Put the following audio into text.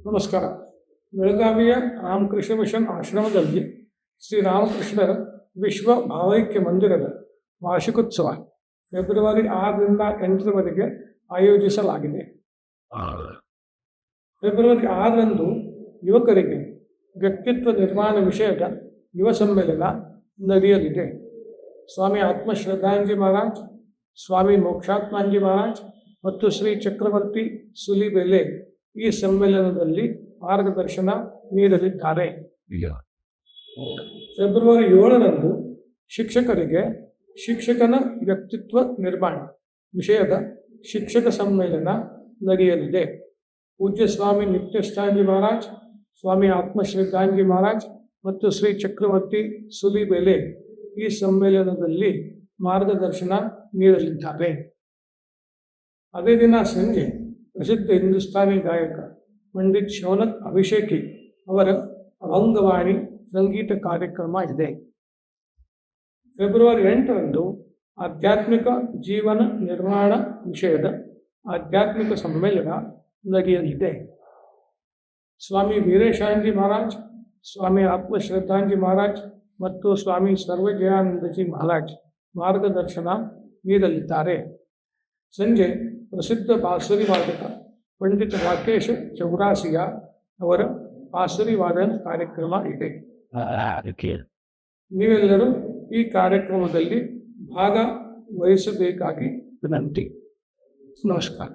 ನಮಸ್ಕಾರ. ಬೆಳಗಾವಿಯ ರಾಮಕೃಷ್ಣ ಮಿಷನ್ ಆಶ್ರಮದಲ್ಲಿ ಶ್ರೀರಾಮಕೃಷ್ಣರ ವಿಶ್ವ ಭಾವೈಕ್ಯ ಮಂದಿರದ ವಾರ್ಷಿಕೋತ್ಸವ ಫೆಬ್ರವರಿ 6ರಿಂದ 8ರವರೆಗೆ ಆಯೋಜಿಸಲಾಗಿದೆ. ಫೆಬ್ರವರಿ 6ರಂದು ಯುವಕರಿಗೆ ವ್ಯಕ್ತಿತ್ವ ನಿರ್ಮಾಣ ವಿಷಯದ ಯುವ ಸಮ್ಮೇಳನ ನಡೆಯಲಿದೆ. ಸ್ವಾಮಿ ಆತ್ಮಶ್ರದ್ಧಾಂಜಿ ಮಹಾರಾಜ್, ಸ್ವಾಮಿ ಮೋಕ್ಷಾತ್ಮಾಂಜಿ ಮಹಾರಾಜ್ ಮತ್ತು ಶ್ರೀ ಚಕ್ರವರ್ತಿ ಸುಲಿಬೆಲೆ ಈ ಸಮ್ಮೇಳನದಲ್ಲಿ ಮಾರ್ಗದರ್ಶನ ನೀಡಲಿದ್ದಾರೆ. ಫೆಬ್ರವರಿ 7ರಂದು ಶಿಕ್ಷಕರಿಗೆ ಶಿಕ್ಷಕನ ವ್ಯಕ್ತಿತ್ವ ನಿರ್ಮಾಣ ವಿಷಯದ ಶಿಕ್ಷಕ ಸಮ್ಮೇಳನ ನಡೆಯಲಿದೆ. ಪೂಜ್ಯ ಸ್ವಾಮಿ ನಿತ್ಯಸ್ಥಾಂಜಿ ಮಹಾರಾಜ್, ಸ್ವಾಮಿ ಆತ್ಮಶ್ರದ್ಧಾಂಜಿ ಮಹಾರಾಜ್ ಮತ್ತು ಶ್ರೀ ಚಕ್ರವರ್ತಿ ಸುಲಿಬೆಲೆ ಈ ಸಮ್ಮೇಳನದಲ್ಲಿ ಮಾರ್ಗದರ್ಶನ ನೀಡಲಿದ್ದಾರೆ. ಅದೇ ದಿನ ಸಂಜೆ ಪ್ರಸಿದ್ಧ ಹಿಂದೂಸ್ತಾನಿ ಗಾಯಕ ಪಂಡಿತ್ ಶೌನಕ್ ಅಭಿಷೇಕಿ ಅವರ ಅಭಂಗವಾಣಿ ಸಂಗೀತ ಕಾರ್ಯಕ್ರಮ ಇದೆ. ಫೆಬ್ರವರಿ 8ರಂದು ಆಧ್ಯಾತ್ಮಿಕ ಜೀವನ ನಿರ್ಮಾಣ ವಿಷಯದ ಆಧ್ಯಾತ್ಮಿಕ ಸಮ್ಮೇಳನ ನಡೆಯಲಿದೆ. ಸ್ವಾಮಿ ವೀರೇಶಾಂಜಿ ಮಹಾರಾಜ್, ಸ್ವಾಮಿ ಆತ್ಮಶ್ರದ್ಧಾಂಜಿ ಮಹಾರಾಜ್ ಮತ್ತು ಸ್ವಾಮಿ ಸರ್ವಜಯಾನಂದಜಿ ಮಹಾರಾಜ್ ಮಾರ್ಗದರ್ಶನ ನೀಡಲಿದ್ದಾರೆ. ಸಂಜೆ ಪ್ರಸಿದ್ಧ ಬಾಸುರಿ ವಾದಕ ಪಂಡಿತ ರಾಕೇಶ್ ಚೌರಾಸಿಯಾ ಅವರ ಬಾಸುರಿ ವಾದನ ಕಾರ್ಯಕ್ರಮ ಇದೆ. ನೀವೆಲ್ಲರೂ ಈ ಕಾರ್ಯಕ್ರಮದಲ್ಲಿ ಭಾಗವಹಿಸಬೇಕಾಗಿ ವಿನಂತಿ. ನಮಸ್ಕಾರ.